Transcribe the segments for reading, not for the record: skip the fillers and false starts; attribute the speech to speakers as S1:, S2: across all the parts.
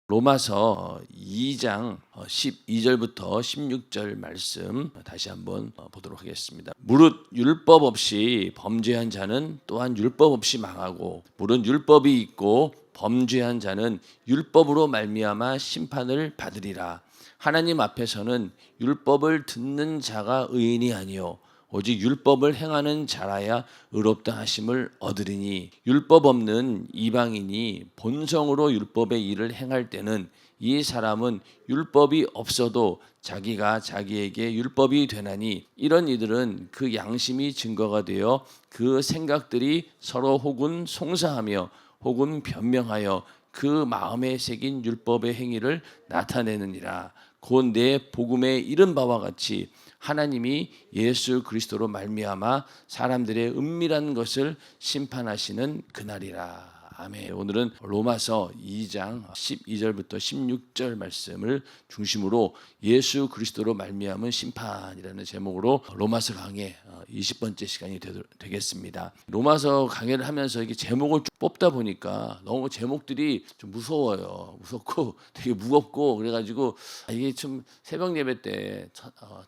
S1: 로마서 2장 12절부터 16절 말씀 다시 한번 보도록 하겠습니다. 무릇 율법 없이 범죄한 자는 또한 율법 없이 망하고, 무릇 율법이 있고 범죄한 자는 율법으로 말미암아 심판을 받으리라. 하나님 앞에서는 율법을 듣는 자가 의인이 아니요 오직 율법을 행하는 자라야 의롭다 하심을 얻으리니, 율법 없는 이방인이 본성으로 율법의 일을 행할 때는 이 사람은 율법이 없어도 자기가 자기에게 율법이 되나니, 이런 이들은 그 양심이 증거가 되어 그 생각들이 서로 혹은 송사하며 혹은 변명하여 그 마음에 새긴 율법의 행위를 나타내느니라. 곧 내 복음에 이른 바와 같이 하나님이 예수 그리스도로 말미암아 사람들의 은밀한 것을 심판하시는 그날이라. 아멘. 오늘은 로마서 2장 12절부터 16절 말씀을 중심으로 예수 그리스도로 말미암은 심판이라는 제목으로 로마서 강의 20번째 시간이 되겠습니다. 로마서 강의를 하면서 이게 제목을 쭉 뽑다 보니까 너무 제목들이 좀 무서워요. 무섭고 되게 무겁고, 그래가지고 이게 좀 새벽 예배 때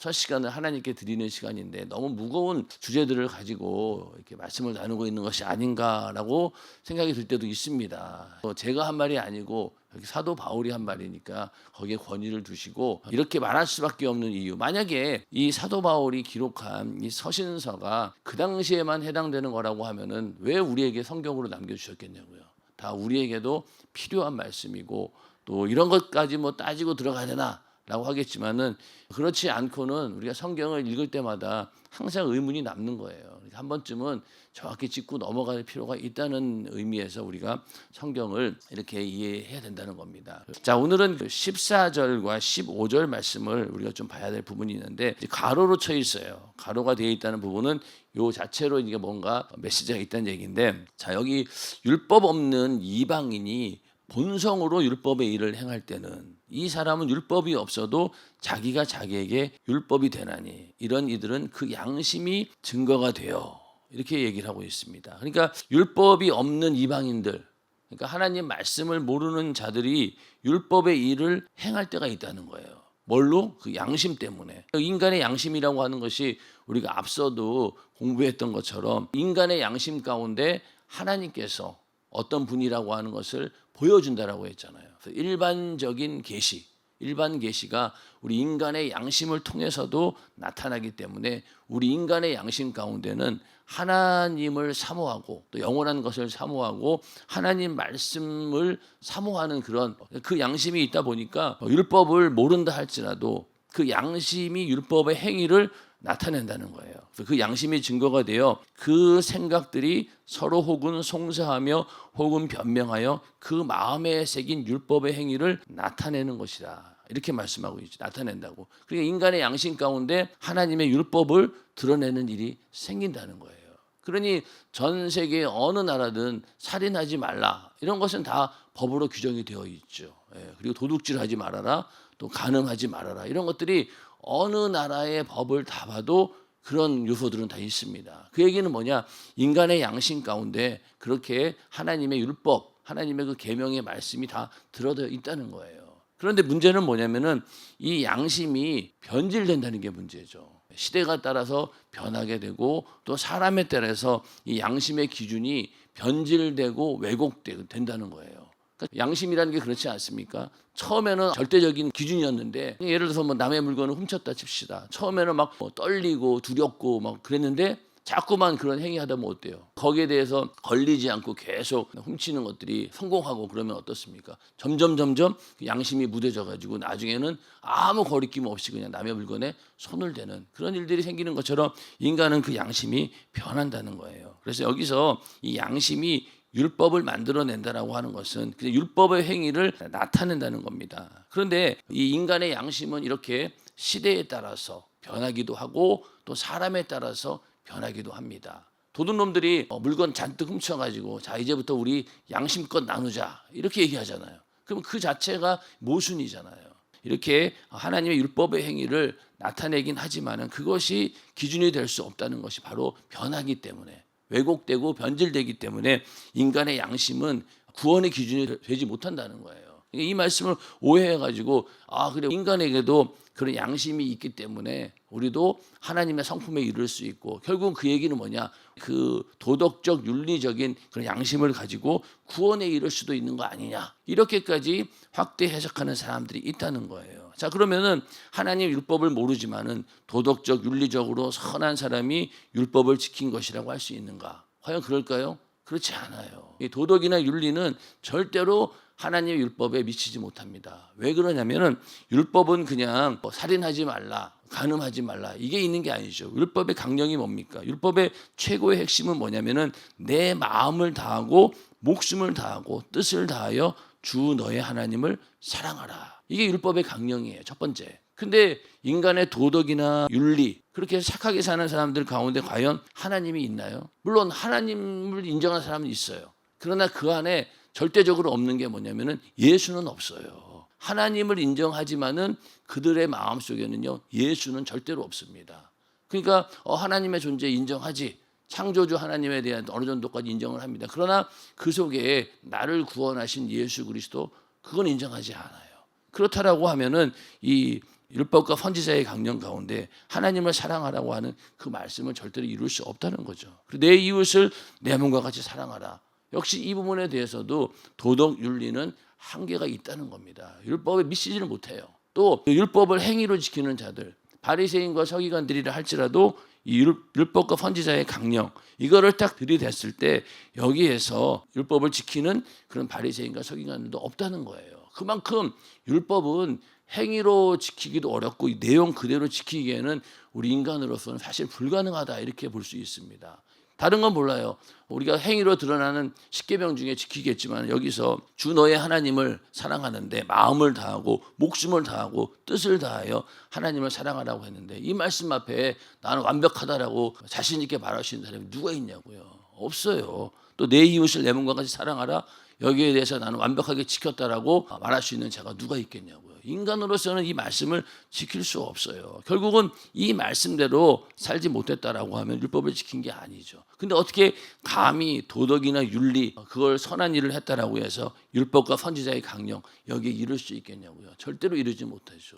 S1: 첫 시간을 하나님께 드리는 시간인데 너무 무거운 주제들을 가지고 이렇게 말씀을 나누고 있는 것이 아닌가라고 생각이 들 때도 있습니다. 제가 한 말이 아니고 사도 바울이 한 말이니까 거기에 권위를 두시고 이렇게 말할 수밖에 없는 이유, 만약에 이 사도 바울이 기록한 이 서신서가 그 당시에만 해당되는 거라고 하면은 왜 우리에게 성경으로 남겨주셨겠냐고요. 다 우리에게도 필요한 말씀이고, 또 이런 것까지 뭐 따지고 들어가야 되나 라고 하겠지만은, 그렇지 않고는 우리가 성경을 읽을 때마다 항상 의문이 남는 거예요. 한 번쯤은 정확히 짚고 넘어갈 필요가 있다는 의미에서 우리가 성경을 이렇게 이해해야 된다는 겁니다. 자, 오늘은 14절과 15절 말씀을 우리가 좀 봐야 될 부분이 있는데, 가로로 쳐 있어요. 가로가 되어 있다는 부분은 요 자체로 이게 뭔가 메시지가 있다는 얘기인데, 자, 여기 율법 없는 이방인이 본성으로 율법의 일을 행할 때는 이 사람은 율법이 없어도 자기가 자기에게 율법이 되나니, 이런 이들은 그 양심이 증거가 되어, 이렇게 얘기를 하고 있습니다. 그러니까 율법이 없는 이방인들, 그러니까 하나님 말씀을 모르는 자들이 율법의 일을 행할 때가 있다는 거예요. 뭘로? 그 양심 때문에. 인간의 양심이라고 하는 것이 우리가 앞서도 공부했던 것처럼 인간의 양심 가운데 하나님께서 어떤 분이라고 하는 것을 보여준다라고 했잖아요. 일반적인 계시, 일반 계시가 우리 인간의 양심을 통해서도 나타나기 때문에 우리 인간의 양심 가운데는 하나님을 사모하고 또 영원한 것을 사모하고 하나님 말씀을 사모하는 그런 그 양심이 있다 보니까 율법을 모른다 할지라도 그 양심이 율법의 행위를 나타낸다는 거예요. 그 양심이 증거가 되어 그 생각들이 서로 혹은 송사하며 혹은 변명하여 그 마음에 새긴 율법의 행위를 나타내는 것이다. 이렇게 말씀하고 있죠. 나타낸다고. 그러니까 인간의 양심 가운데 하나님의 율법을 드러내는 일이 생긴다는 거예요. 그러니 전 세계 어느 나라든 살인하지 말라, 이런 것은 다 법으로 규정이 되어 있죠. 그리고 도둑질하지 말아라, 또 간음하지 말아라, 이런 것들이 어느 나라의 법을 다 봐도 그런 요소들은 다 있습니다. 그 얘기는 뭐냐? 인간의 양심 가운데 그렇게 하나님의 율법, 하나님의 그 계명의 말씀이 다 들어져 있다는 거예요. 그런데 문제는 뭐냐면은 이 양심이 변질된다는 게 문제죠. 시대가 따라서 변하게 되고 또 사람에 따라서 이 양심의 기준이 변질되고 왜곡된다는 거예요. 그러니까 양심이라는 게 그렇지 않습니까? 처음에는 절대적인 기준이었는데, 예를 들어서 뭐 남의 물건을 훔쳤다 칩시다. 처음에는 막뭐 떨리고 두렵고 막 그랬는데 자꾸만 그런 행위하다 보면 어때요? 거기에 대해서 걸리지 않고 계속 훔치는 것들이 성공하고 그러면 어떻습니까? 점점 양심이 무뎌져 가지고 나중에는 아무 거리낌 없이 그냥 남의 물건에 손을 대는 그런 일들이 생기는 것처럼 인간은 그 양심이 변한다는 거예요. 그래서 여기서 이 양심이 율법을 만들어낸다라고 하는 것은 그냥 율법의 행위를 나타낸다는 겁니다. 그런데 이 인간의 양심은 이렇게 시대에 따라서 변하기도 하고 또 사람에 따라서 변하기도 합니다. 도둑놈들이 물건 잔뜩 훔쳐가지고 자 이제부터 우리 양심껏 나누자 이렇게 얘기하잖아요. 그럼 그 자체가 모순이잖아요. 이렇게 하나님의 율법의 행위를 나타내긴 하지만은 그것이 기준이 될 수 없다는 것이 바로 변하기 때문에, 왜곡되고 변질되기 때문에 인간의 양심은 구원의 기준이 되지 못한다는 거예요. 이 말씀을 오해해가지고 그래 인간에게도 그런 양심이 있기 때문에 우리도 하나님의 성품에 이를 수 있고 결국은 그 얘기는 뭐냐? 그 도덕적 윤리적인 그런 양심을 가지고 구원에 이를 수도 있는 거 아니냐? 이렇게까지 확대 해석하는 사람들이 있다는 거예요. 자, 그러면은 하나님 율법을 모르지만은 도덕적 윤리적으로 선한 사람이 율법을 지킨 것이라고 할 수 있는가? 과연 그럴까요? 그렇지 않아요. 이 도덕이나 윤리는 절대로 하나님의 율법에 미치지 못합니다. 왜 그러냐면은 율법은 그냥 살인하지 말라, 간음하지 말라 이게 있는 게 아니죠. 율법의 강령이 뭡니까? 율법의 최고의 핵심은 뭐냐면은 내 마음을 다하고 목숨을 다하고 뜻을 다하여 주 너의 하나님을 사랑하라. 이게 율법의 강령이에요. 첫 번째. 근데 인간의 도덕이나 윤리 그렇게 착하게 사는 사람들 가운데 과연 하나님이 있나요? 물론 하나님을 인정하는 사람은 있어요. 그러나 그 안에 절대적으로 없는 게 뭐냐면은 예수는 없어요. 하나님을 인정하지만은 그들의 마음속에는요 예수는 절대로 없습니다. 그러니까 하나님의 존재 인정하지, 창조주 하나님에 대한 어느 정도까지 인정을 합니다. 그러나 그 속에 나를 구원하신 예수 그리스도 그건 인정하지 않아요. 그렇다라고 하면은 이 율법과 선지자의 강령 가운데 하나님을 사랑하라고 하는 그 말씀을 절대로 이룰 수 없다는 거죠. 내 이웃을 내 몸과 같이 사랑하라. 역시 이 부분에 대해서도 도덕 윤리는 한계가 있다는 겁니다. 율법에 미치지를 못해요. 또 율법을 행위로 지키는 자들, 바리새인과 서기관들이라 할지라도 이 율법과 선지자의 강령 이거를 딱 들이댔을 때 여기에서 율법을 지키는 그런 바리새인과 서기관들도 없다는 거예요. 그만큼 율법은 행위로 지키기도 어렵고 이 내용 그대로 지키기에는 우리 인간으로서는 사실 불가능하다 이렇게 볼 수 있습니다. 다른 건 몰라요. 우리가 행위로 드러나는 십계명 중에 지키겠지만 여기서 주 너의 하나님을 사랑하는데 마음을 다하고 목숨을 다하고 뜻을 다하여 하나님을 사랑하라고 했는데 이 말씀 앞에 나는 완벽하다라고 자신 있게 말할 수 있는 사람이 누가 있냐고요. 없어요. 또 내 이웃을 내 몸과 같이 사랑하라. 여기에 대해서 나는 완벽하게 지켰다라고 말할 수 있는 자가 누가 있겠냐고요. 인간으로서는 이 말씀을 지킬 수 없어요. 결국은 이 말씀대로 살지 못했다라고 하면 율법을 지킨 게 아니죠. 근데 어떻게 감히 도덕이나 윤리 그걸 선한 일을 했다라고 해서 율법과 선지자의 강령 여기에 이룰 수 있겠냐고요. 절대로 이루지 못하죠.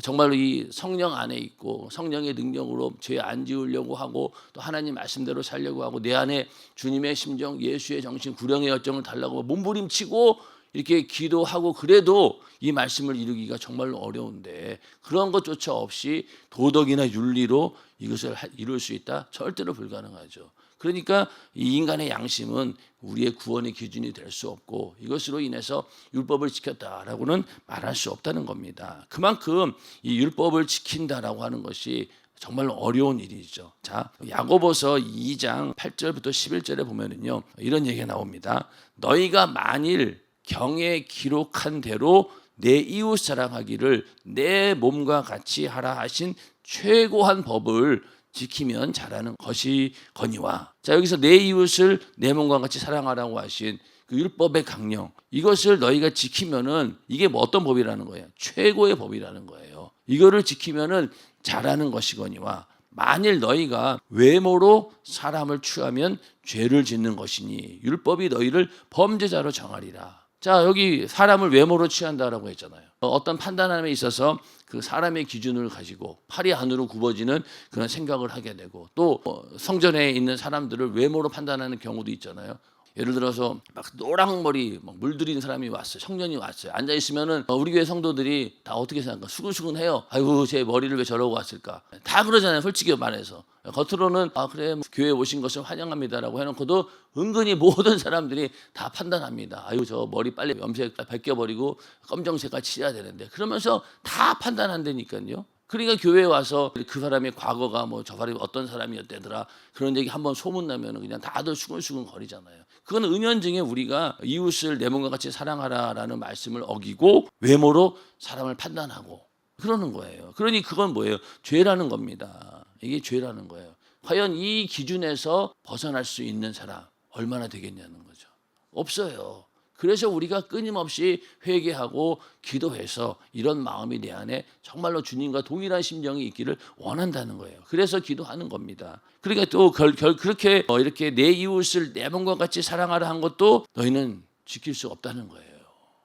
S1: 정말로 이 성령 안에 있고 성령의 능력으로 죄 안 지으려고 하고 또 하나님 말씀대로 살려고 하고 내 안에 주님의 심정 예수의 정신 구령의 열정을 달라고 몸부림치고 이렇게 기도하고 그래도 이 말씀을 이루기가 정말로 어려운데 그런 것조차 없이 도덕이나 윤리로 이것을 이룰 수 있다? 절대로 불가능하죠. 그러니까 이 인간의 양심은 우리의 구원의 기준이 될 수 없고 이것으로 인해서 율법을 지켰다라고는 말할 수 없다는 겁니다. 그만큼 이 율법을 지킨다라고 하는 것이 정말로 어려운 일이죠. 자, 야고보서 2장 8절부터 11절에 보면은요 이런 얘기가 나옵니다. 너희가 만일 경에 기록한 대로 내 이웃 사랑하기를 내 몸과 같이 하라 하신 최고한 법을 지키면 잘하는 것이거니와. 자, 여기서 내 이웃을 내 몸과 같이 사랑하라고 하신 그 율법의 강령 이것을 너희가 지키면은 이게 뭐 어떤 법이라는 거예요? 최고의 법이라는 거예요. 이거를 지키면은 잘하는 것이거니와 만일 너희가 외모로 사람을 취하면 죄를 짓는 것이니 율법이 너희를 범죄자로 정하리라. 자, 여기 사람을 외모로 취한다라고 했잖아요. 어떤 판단함에 있어서 그 사람의 기준을 가지고 팔이 안으로 굽어지는 그런 생각을 하게 되고 또 성전에 있는 사람들을 외모로 판단하는 경우도 있잖아요. 예를 들어서 막 노랑머리 막 물들인 사람이 왔어요. 청년이 왔어요. 앉아 있으면은 우리 교회 성도들이 다 어떻게 생각할까? 수근수근해요. 아이고 제 머리를 왜 저러고 왔을까? 다 그러잖아요. 솔직히 말해서 겉으로는 그래 교회에 오신 것을 환영합니다라고 해놓고도 은근히 모든 사람들이 다 판단합니다. 아이고 저 머리 빨리 염색 벗겨버리고 검정색깔 칠해야 되는데 그러면서 다 판단한다니까요. 그러니까 교회에 와서 그 사람의 과거가 뭐 저 사람이 어떤 사람이었대더라 그런 얘기 한번 소문나면 그냥 다들 수근수근 거리잖아요. 그건 은연중에 우리가 이웃을 내 몸과 같이 사랑하라라는 말씀을 어기고 외모로 사람을 판단하고 그러는 거예요. 그러니 그건 뭐예요? 죄라는 겁니다. 이게 죄라는 거예요. 과연 이 기준에서 벗어날 수 있는 사람 얼마나 되겠냐는 거죠. 없어요. 그래서 우리가 끊임없이 회개하고 기도해서 이런 마음이 내 안에 정말로 주님과 동일한 심정이 있기를 원한다는 거예요. 그래서 기도하는 겁니다. 그러니까 또 그렇게 이렇게 내 이웃을 내 몸과 같이 사랑하라 한 것도 너희는 지킬 수 없다는 거예요.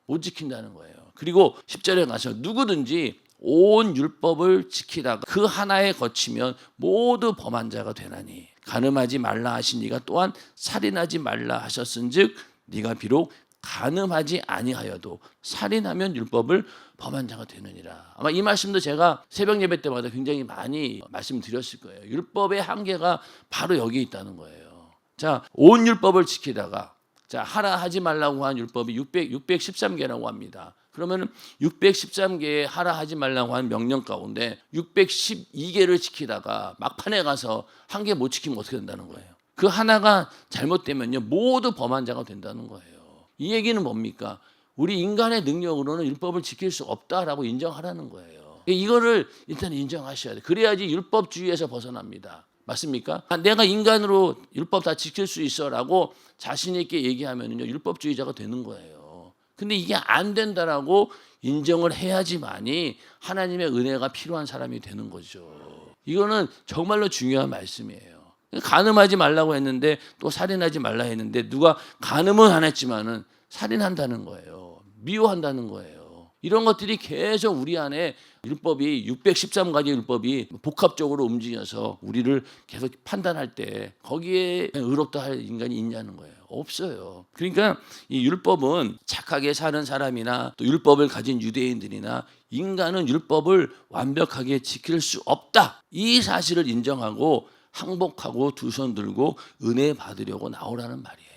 S1: 못 지킨다는 거예요. 그리고 10절에 가서 누구든지 온 율법을 지키다가 그 하나에 거치면 모두 범한 자가 되나니 간음하지 말라 하신 이가 또한 살인하지 말라 하셨은즉 네가 비록 간음하지 아니하여도 살인하면 율법을 범한 자가 되느니라. 아마 이 말씀도 제가 새벽 예배 때마다 굉장히 많이 말씀드렸을 거예요. 율법의 한계가 바로 여기 있다는 거예요. 자, 온 율법을 지키다가 자, 하라 하지 말라고 한 율법이 613개라고 합니다. 그러면 613개의 하라 하지 말라고 한 명령 가운데 612개를 지키다가 막판에 가서 한 개 못 지키면 어떻게 된다는 거예요? 그 하나가 잘못되면요 모두 범한 자가 된다는 거예요. 이 얘기는 뭡니까? 우리 인간의 능력으로는 율법을 지킬 수 없다라고 인정하라는 거예요. 이거를 일단 인정하셔야 돼요. 그래야지 율법주의에서 벗어납니다. 맞습니까? 내가 인간으로 율법 다 지킬 수 있어라고 자신 있게 얘기하면요 율법주의자가 되는 거예요. 근데 이게 안 된다라고 인정을 해야지만이 하나님의 은혜가 필요한 사람이 되는 거죠. 이거는 정말로 중요한 말씀이에요. 간음하지 말라고 했는데 또 살인하지 말라 했는데 누가 간음은 안 했지만은 살인한다는 거예요. 미워한다는 거예요. 이런 것들이 계속 우리 안에 율법이 613가지 율법이 복합적으로 움직여서 우리를 계속 판단할 때 거기에 의롭다 할 인간이 있냐는 거예요. 없어요. 그러니까 이 율법은 착하게 사는 사람이나 또 율법을 가진 유대인들이나 인간은 율법을 완벽하게 지킬 수 없다. 이 사실을 인정하고 항복하고 두 손 들고 은혜 받으려고 나오라는 말이에요.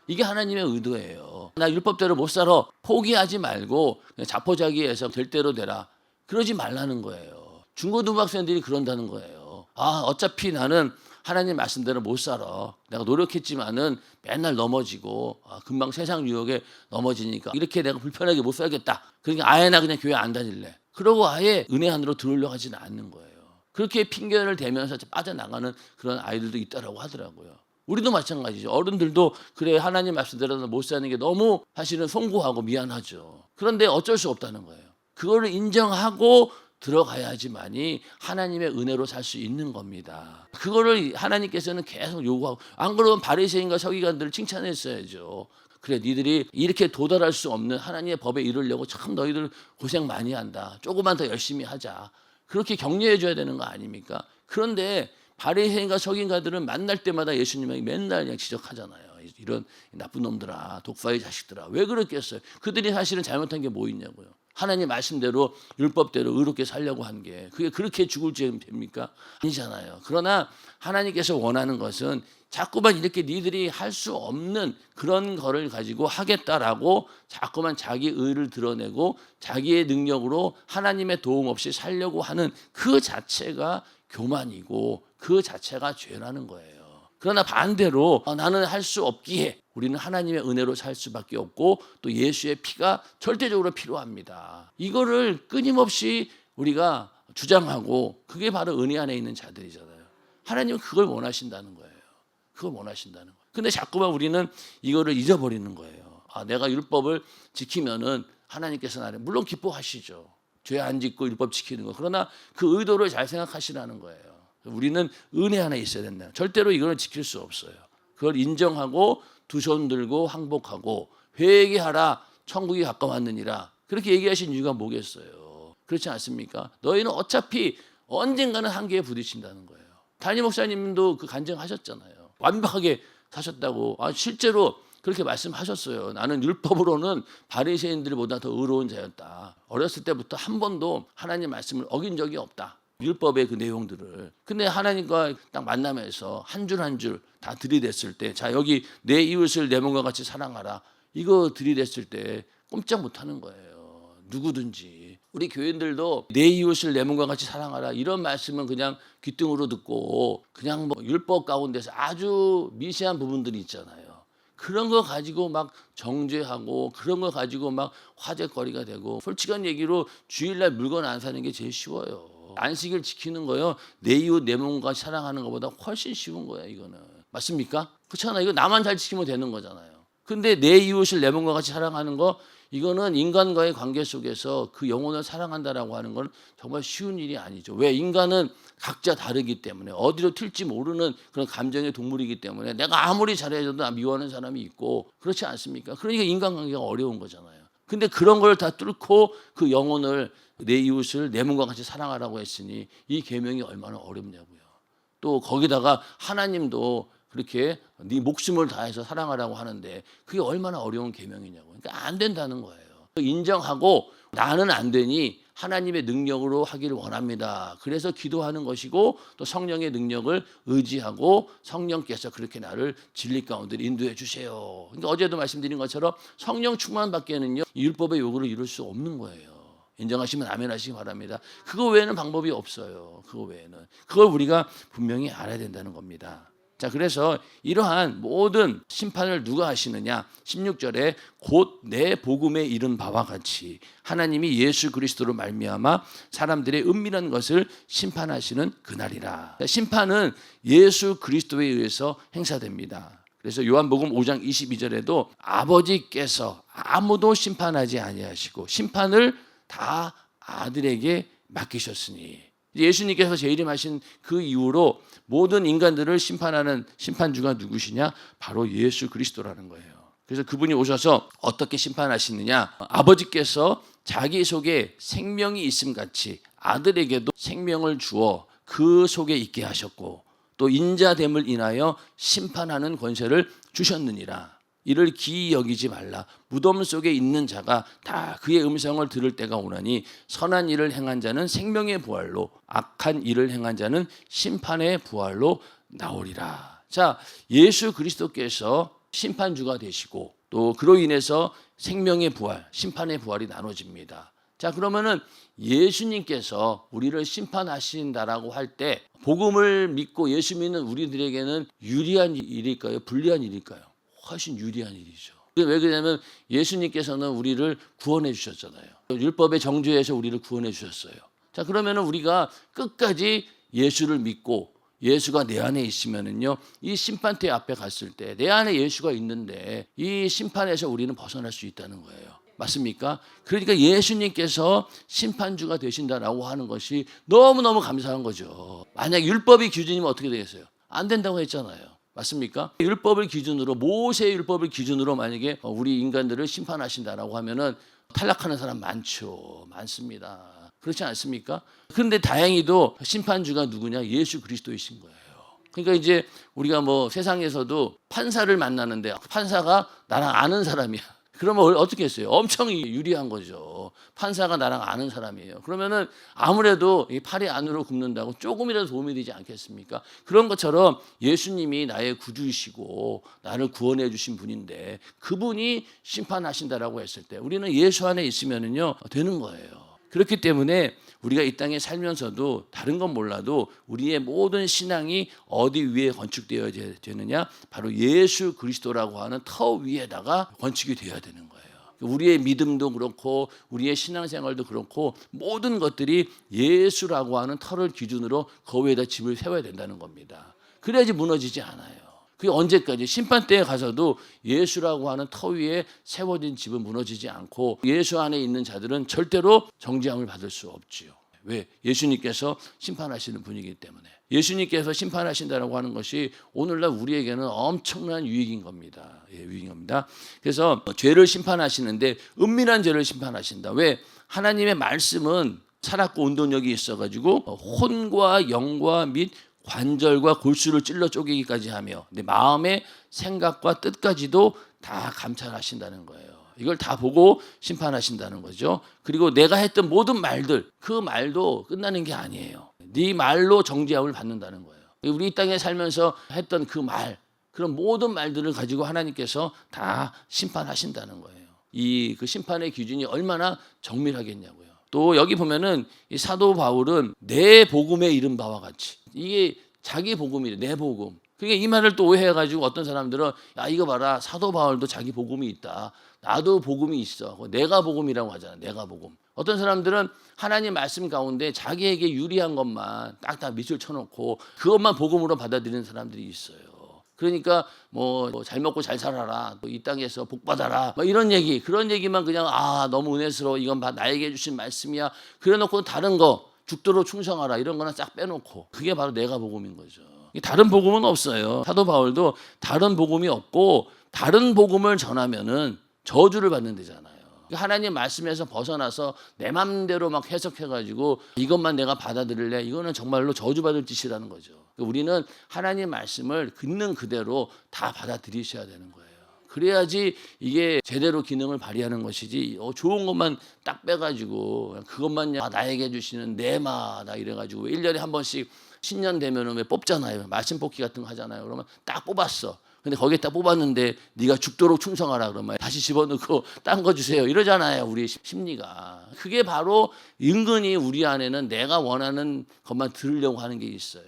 S1: 이게 하나님의 의도예요. 나 율법대로 못 살아. 포기하지 말고 자포자기해서 될 대로 되라. 그러지 말라는 거예요. 중고등학생들이 그런다는 거예요. 어차피 나는 하나님 말씀대로 못 살아. 내가 노력했지만은 맨날 넘어지고 금방 세상 유혹에 넘어지니까 이렇게 내가 불편하게 못 살겠다. 그러니까 아예 나 그냥 교회 안 다닐래. 그러고 아예 은혜 안으로 들어오려고 하지는 않는 거예요. 그렇게 핑계를 대면서 빠져나가는 그런 아이들도 있다라고 하더라고요. 우리도 마찬가지죠. 어른들도 그래 하나님 말씀대로 못 사는 게 너무 사실은 송구하고 미안하죠. 그런데 어쩔 수 없다는 거예요. 그거를 인정하고 들어가야지만이 하나님의 은혜로 살 수 있는 겁니다. 그거를 하나님께서는 계속 요구하고 안 그러면 바리새인과 서기관들을 칭찬했어야죠. 그래 니들이 이렇게 도달할 수 없는 하나님의 법에 이르려고 참 너희들 고생 많이 한다. 조금만 더 열심히 하자. 그렇게 격려해 줘야 되는 거 아닙니까? 그런데 바리새인과 서기관들은 만날 때마다 예수님이 맨날 그냥 지적하잖아요. 이런 나쁜 놈들아, 독사의 자식들아. 왜 그랬겠어요? 그들이 사실은 잘못한 게 뭐 있냐고요. 하나님 말씀대로 율법대로 의롭게 살려고 한 게 그게 그렇게 죽을 죄는 됩니까? 아니잖아요. 그러나 하나님께서 원하는 것은 자꾸만 이렇게 니들이 할 수 없는 그런 거를 가지고 하겠다라고 자꾸만 자기 의를 드러내고 자기의 능력으로 하나님의 도움 없이 살려고 하는 그 자체가 교만이고 그 자체가 죄라는 거예요. 그러나 반대로 나는 할 수 없기에 우리는 하나님의 은혜로 살 수밖에 없고 또 예수의 피가 절대적으로 필요합니다. 이거를 끊임없이 우리가 주장하고 그게 바로 은혜 안에 있는 자들이잖아요. 하나님은 그걸 원하신다는 거예요. 그걸 원하신다는 거예요. 근데 자꾸만 우리는 이거를 잊어버리는 거예요. 내가 율법을 지키면은 하나님께서 나를 물론 기뻐하시죠. 죄 안 짓고 율법 지키는 거. 그러나 그 의도를 잘 생각하시라는 거예요. 우리는 은혜 안에 있어야 된다. 절대로 이거는 지킬 수 없어요. 그걸 인정하고 두 손 들고 항복하고 회개하라 천국이 가까웠느니라. 그렇게 얘기하신 이유가 뭐겠어요? 그렇지 않습니까? 너희는 어차피 언젠가는 한계에 부딪힌다는 거예요. 담임 목사님도 그 간증하셨잖아요. 완벽하게 사셨다고. 실제로 그렇게 말씀하셨어요. 나는 율법으로는 바리새인들보다 더 의로운 자였다. 어렸을 때부터 한 번도 하나님 말씀을 어긴 적이 없다. 율법의 그 내용들을. 근데 하나님과 딱 만나면서 한 줄 한 줄 다 들이댔을 때, 자 여기 내 이웃을 내 몸과 같이 사랑하라. 이거 들이댔을 때 꼼짝 못하는 거예요. 누구든지. 우리 교인들도 내 이웃을 내 몸과 같이 사랑하라. 이런 말씀은 그냥 귀등으로 듣고 그냥 뭐 율법 가운데서 아주 미세한 부분들이 있잖아요. 그런 거 가지고 막 정죄하고 그런 거 가지고 막 화제거리가 되고 솔직한 얘기로 주일날 물건 안 사는 게 제일 쉬워요. 안식일 지키는 거요. 내 이웃 내 몸과 사랑하는 것보다 훨씬 쉬운 거야 이거는. 맞습니까? 그렇잖아. 이거 나만 잘 지키면 되는 거잖아요. 근데 내 이웃을 내 몸과 같이 사랑하는 거 이거는 인간과의 관계 속에서 그 영혼을 사랑한다라고 하는 건 정말 쉬운 일이 아니죠. 왜? 인간은 각자 다르기 때문에 어디로 튈지 모르는 그런 감정의 동물이기 때문에 내가 아무리 잘해줘도 나 미워하는 사람이 있고 그렇지 않습니까? 그러니까 인간관계가 어려운 거잖아요. 근데 그런 걸 다 뚫고 그 영혼을 내 이웃을 내 몸과 같이 사랑하라고 했으니 이 계명이 얼마나 어렵냐고요. 또 거기다가 하나님도 그렇게 네 목숨을 다해서 사랑하라고 하는데 그게 얼마나 어려운 계명이냐고. 그러니까 안 된다는 거예요. 인정하고 나는 안 되니 하나님의 능력으로 하기를 원합니다. 그래서 기도하는 것이고 또 성령의 능력을 의지하고 성령께서 그렇게 나를 진리 가운데 인도해 주세요. 그러니까 어제도 말씀드린 것처럼 성령 충만밖에는요 율법의 요구를 이룰 수 없는 거예요. 인정하시면 아멘 하시기 바랍니다. 그거 외에는 방법이 없어요. 그거 외에는. 그걸 우리가 분명히 알아야 된다는 겁니다. 자, 그래서 이러한 모든 심판을 누가 하시느냐? 16절에 곧 내 복음에 이른 바와 같이 하나님이 예수 그리스도로 말미암아 사람들의 은밀한 것을 심판하시는 그날이라. 심판은 예수 그리스도에 의해서 행사됩니다. 그래서 요한복음 5장 22절에도 아버지께서 아무도 심판하지 아니하시고 심판을 다 아들에게 맡기셨으니, 예수님께서 재림하신 그 이후로 모든 인간들을 심판하는 심판주가 누구시냐? 바로 예수 그리스도라는 거예요. 그래서 그분이 오셔서 어떻게 심판하시느냐? 아버지께서 자기 속에 생명이 있음 같이 아들에게도 생명을 주어 그 속에 있게 하셨고 또 인자됨을 인하여 심판하는 권세를 주셨느니라. 이를 기이 여기지 말라. 무덤 속에 있는 자가 다 그의 음성을 들을 때가 오나니 선한 일을 행한 자는 생명의 부활로 악한 일을 행한 자는 심판의 부활로 나오리라. 자, 예수 그리스도께서 심판주가 되시고 또 그로 인해서 생명의 부활, 심판의 부활이 나눠집니다. 자, 그러면은 예수님께서 우리를 심판하신다라고 할 때 복음을 믿고 예수 믿는 우리들에게는 유리한 일일까요? 불리한 일일까요? 훨씬 유리한 일이죠. 왜 그러냐면 예수님께서는 우리를 구원해 주셨잖아요. 율법의 정죄에서 우리를 구원해 주셨어요. 자, 그러면은 우리가 끝까지 예수를 믿고 예수가 내 안에 있으면은요, 이 심판대 앞에 갔을 때 내 안에 예수가 있는데 이 심판에서 우리는 벗어날 수 있다는 거예요. 맞습니까? 그러니까 예수님께서 심판주가 되신다라고 하는 것이 너무너무 감사한 거죠. 만약 율법이 기준이면 어떻게 되겠어요? 안 된다고 했잖아요. 맞습니까? 율법을 기준으로, 모세의 율법을 기준으로 만약에 우리 인간들을 심판하신다라고 하면은 탈락하는 사람 많습니다. 그렇지 않습니까? 그런데 다행히도 심판주가 누구냐? 예수 그리스도이신 거예요. 그러니까 이제 우리가 뭐 세상에서도 판사를 만나는데 판사가 나랑 아는 사람이야. 그러면 어떻게 했어요? 엄청 유리한 거죠. 판사가 나랑 아는 사람이에요. 그러면은 아무래도 이 팔이 안으로 굽는다고 조금이라도 도움이 되지 않겠습니까? 그런 것처럼 예수님이 나의 구주이시고 나를 구원해 주신 분인데 그분이 심판하신다라고 했을 때 우리는 예수 안에 있으면은요 되는 거예요. 그렇기 때문에 우리가 이 땅에 살면서도 다른 건 몰라도 우리의 모든 신앙이 어디 위에 건축되어야 되느냐? 바로 예수 그리스도라고 하는 터 위에다가 건축이 되어야 되는 거예요. 우리의 믿음도 그렇고 우리의 신앙생활도 그렇고 모든 것들이 예수라고 하는 터를 기준으로 그 위에다 집을 세워야 된다는 겁니다. 그래야지 무너지지 않아요. 그게 언제까지? 심판대에 가서도 예수라고 하는 터 위에 세워진 집은 무너지지 않고 예수 안에 있는 자들은 절대로 정죄함을 받을 수 없지요. 왜? 예수님께서 심판하시는 분이기 때문에. 예수님께서 심판하신다라고 하는 것이 오늘날 우리에게는 엄청난 유익인 겁니다. 예, 유익인 겁니다. 그래서 죄를 심판하시는데 은밀한 죄를 심판하신다. 왜? 하나님의 말씀은 살았고 운동력이 있어가지고 혼과 영과 및 관절과 골수를 찔러 쪼개기까지 하며 내 마음의 생각과 뜻까지도 다 감찰하신다는 거예요. 이걸 다 보고 심판하신다는 거죠. 그리고 내가 했던 모든 말들, 그 말도 끝나는 게 아니에요. 네 말로 정죄함을 받는다는 거예요. 우리 이 땅에 살면서 했던 그 말, 그런 모든 말들을 가지고 하나님께서 다 심판하신다는 거예요. 그 심판의 기준이 얼마나 정밀하겠냐고요. 또 여기 보면은 이 사도 바울은 내 복음에 이른 바와 같이, 이게 자기 복음이래, 내 복음. 그러니까 이 말을 또 오해해가지고 어떤 사람들은 야 이거 봐라, 사도 바울도 자기 복음이 있다, 나도 복음이 있어, 내가 복음이라고 하잖아. 내가 복음. 어떤 사람들은 하나님 말씀 가운데 자기에게 유리한 것만 딱딱 밑줄 쳐놓고 그것만 복음으로 받아들이는 사람들이 있어요. 그러니까 뭐 잘 먹고 잘 살아라, 이 땅에서 복 받아라, 뭐 이런 얘기, 그런 얘기만 그냥 너무 은혜스러워, 이건 나에게 주신 말씀이야, 그래놓고 다른 거 죽도록 충성하라 이런 거는 싹 빼놓고, 그게 바로 내가 복음인 거죠. 다른 복음은 없어요. 사도 바울도 다른 복음이 없고, 다른 복음을 전하면은 저주를 받는 데잖아요. 하나님 말씀에서 벗어나서 내 맘대로 막 해석해가지고 이것만 내가 받아들일래, 이거는 정말로 저주받을 짓이라는 거죠. 우리는 하나님 말씀을 있는 그대로 다 받아들이셔야 되는 거예요. 그래야지 이게 제대로 기능을 발휘하는 것이지, 좋은 것만 딱 빼가지고 그것만 나에게 주시는 내마다 이래가지고 1년에 한 번씩 신년 되면은 왜 뽑잖아요. 말씀 뽑기 같은 거 하잖아요. 그러면 딱 뽑았어. 근데 거기에 딱 뽑았는데 네가 죽도록 충성하라 그러면 다시 집어넣고 딴 거 주세요 이러잖아요. 우리 심리가. 그게 바로 은근히 우리 안에는 내가 원하는 것만 들으려고 하는 게 있어요.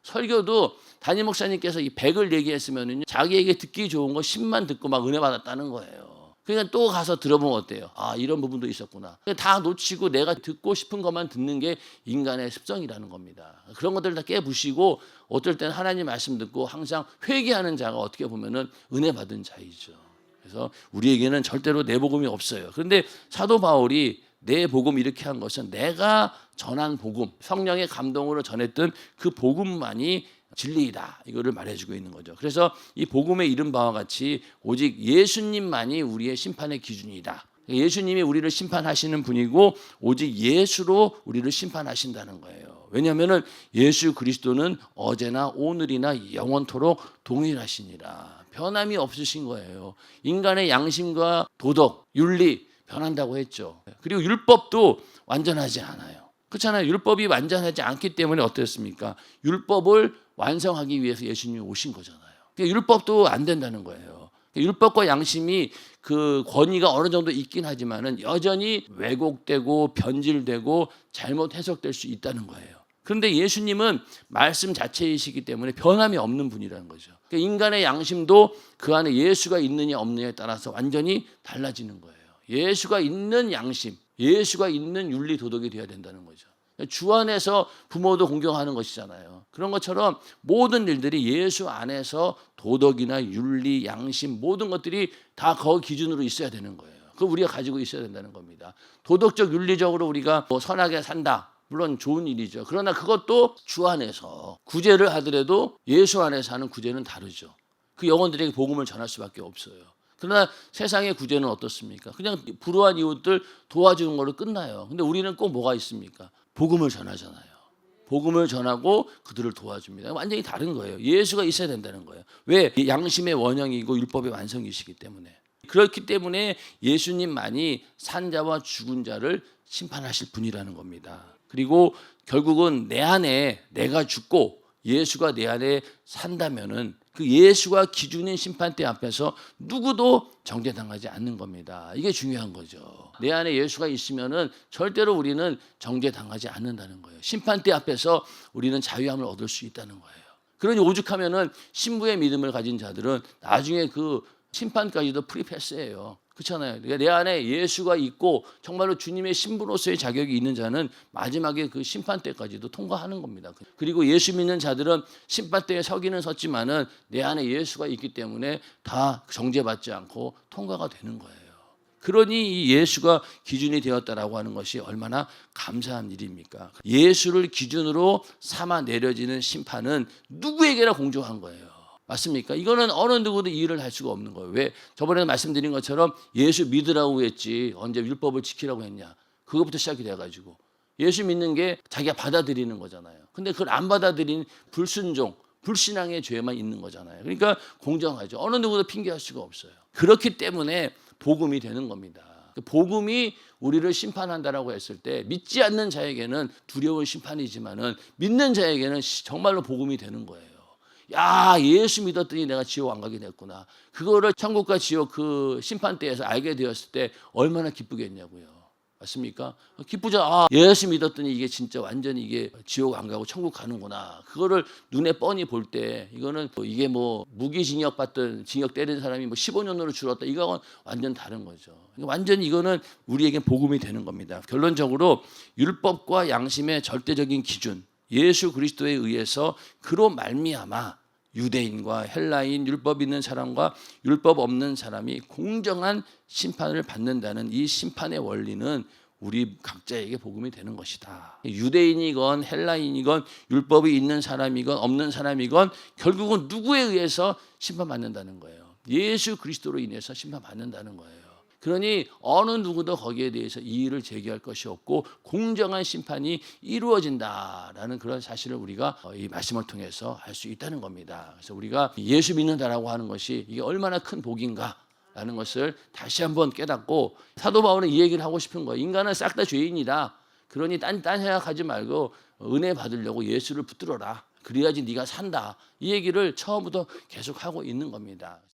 S1: 설교도 담임 목사님께서 이 100을 얘기했으면은 자기에게 듣기 좋은 거 10만 듣고 막 은혜 받았다는 거예요. 그러니까 또 가서 들어보면 어때요? 아, 이런 부분도 있었구나. 다 놓치고 내가 듣고 싶은 것만 듣는 게 인간의 습성이라는 겁니다. 그런 것들을 다 깨부시고 어떨 때는 하나님 말씀 듣고 항상 회개하는 자가 어떻게 보면은 은혜 받은 자이죠. 그래서 우리에게는 절대로 내 복음이 없어요. 그런데 사도 바울이 내 복음 이렇게 한 것은 내가 전한 복음, 성령의 감동으로 전했던 그 복음만이 진리이다, 이거를 말해주고 있는 거죠. 그래서 이 복음에 이른 바와 같이 오직 예수님만이 우리의 심판의 기준이다. 예수님이 우리를 심판하시는 분이고 오직 예수로 우리를 심판하신다는 거예요. 왜냐하면 예수 그리스도는 어제나 오늘이나 영원토록 동일하시니라. 변함이 없으신 거예요. 인간의 양심과 도덕, 윤리 변한다고 했죠. 그리고 율법도 완전하지 않아요. 그렇잖아요. 율법이 완전하지 않기 때문에 어땠습니까? 율법을 완성하기 위해서 예수님이 오신 거잖아요. 그러니까 율법도 안 된다는 거예요. 율법과 양심이 그 권위가 어느 정도 있긴 하지만은 여전히 왜곡되고 변질되고 잘못 해석될 수 있다는 거예요. 그런데 예수님은 말씀 자체이시기 때문에 변함이 없는 분이라는 거죠. 그러니까 인간의 양심도 그 안에 예수가 있느냐 없느냐에 따라서 완전히 달라지는 거예요. 예수가 있는 양심, 예수가 있는 윤리 도덕이 되어야 된다는 거죠. 주 안에서 부모도 공경하는 것이잖아요. 그런 것처럼 모든 일들이 예수 안에서 도덕이나 윤리, 양심 모든 것들이 다 거기 기준으로 있어야 되는 거예요. 그걸 우리가 가지고 있어야 된다는 겁니다. 도덕적, 윤리적으로 우리가 선하게 산다, 물론 좋은 일이죠. 그러나 그것도 주 안에서 구제를 하더라도 예수 안에서 하는 구제는 다르죠. 그 영혼들에게 복음을 전할 수밖에 없어요. 그러나 세상의 구제는 어떻습니까? 그냥 불우한 이웃들 도와주는 걸로 끝나요. 근데 우리는 꼭 뭐가 있습니까? 복음을 전하잖아요. 복음을 전하고 그들을 도와줍니다. 완전히 다른 거예요. 예수가 있어야 된다는 거예요. 왜? 양심의 원형이고 율법의 완성이시기 때문에. 그렇기 때문에 예수님만이 산자와 죽은 자를 심판하실 분이라는 겁니다. 그리고 결국은 내 안에 내가 죽고 예수가 내 안에 산다면은 그 예수가 기준인 심판대 앞에서 누구도 정죄당하지 않는 겁니다. 이게 중요한 거죠. 내 안에 예수가 있으면은 절대로 우리는 정죄당하지 않는다는 거예요. 심판대 앞에서 우리는 자유함을 얻을 수 있다는 거예요. 그러니 오죽하면은 신부의 믿음을 가진 자들은 나중에 그 심판까지도 프리패스예요. 그렇잖아요. 그러니까 내 안에 예수가 있고 정말로 주님의 신부로서의 자격이 있는 자는 마지막에 그 심판 때까지도 통과하는 겁니다. 그리고 예수 믿는 자들은 심판 때에 서기는 섰지만은 내 안에 예수가 있기 때문에 다 정죄받지 않고 통과가 되는 거예요. 그러니 이 예수가 기준이 되었다라고 하는 것이 얼마나 감사한 일입니까? 예수를 기준으로 삼아 내려지는 심판은 누구에게나 공정한 거예요. 맞습니까? 이거는 어느 누구도 이해를 할 수가 없는 거예요. 왜? 저번에 말씀드린 것처럼 예수 믿으라고 했지 언제 율법을 지키라고 했냐. 그것부터 시작이 돼가지고 예수 믿는 게 자기가 받아들이는 거잖아요. 근데 그걸 안 받아들인 불순종, 불신앙의 죄만 있는 거잖아요. 그러니까 공정하죠. 어느 누구도 핑계할 수가 없어요. 그렇기 때문에 복음이 되는 겁니다. 복음이 우리를 심판한다라고 했을 때 믿지 않는 자에게는 두려운 심판이지만은 믿는 자에게는 정말로 복음이 되는 거예요. 야, 예수 믿었더니 내가 지옥 안 가게 됐구나. 그거를 천국과 지옥 그 심판대에서 알게 되었을 때 얼마나 기쁘겠냐고요. 맞습니까? 기쁘죠. 아, 예수 믿었더니 이게 진짜 완전히 이게 지옥 안 가고 천국 가는구나. 그거를 눈에 뻔히 볼 때 이거는 이게 뭐 무기징역 받던 징역 때린 사람이 뭐 15년으로 줄었다. 이거는 완전 다른 거죠. 완전히 이거는 우리에게 복음이 되는 겁니다. 결론적으로 율법과 양심의 절대적인 기준, 예수 그리스도에 의해서 그로 말미암아 유대인과 헬라인, 율법 있는 사람과 율법 없는 사람이 공정한 심판을 받는다는 이 심판의 원리는 우리 각자에게 복음이 되는 것이다. 유대인이건 헬라인이건 율법이 있는 사람이건 없는 사람이건 결국은 누구에 의해서 심판받는다는 거예요. 예수 그리스도로 인해서 심판받는다는 거예요. 그러니 어느 누구도 거기에 대해서 이의를 제기할 것이 없고 공정한 심판이 이루어진다라는 그런 사실을 우리가 이 말씀을 통해서 알 수 있다는 겁니다. 그래서 우리가 예수 믿는다라고 하는 것이 이게 얼마나 큰 복인가라는 것을 다시 한번 깨닫고, 사도 바울은 이 얘기를 하고 싶은 거예요. 인간은 싹 다 죄인이다. 그러니 딴 생각하지 말고 은혜 받으려고 예수를 붙들어라. 그래야지 네가 산다. 이 얘기를 처음부터 계속 하고 있는 겁니다.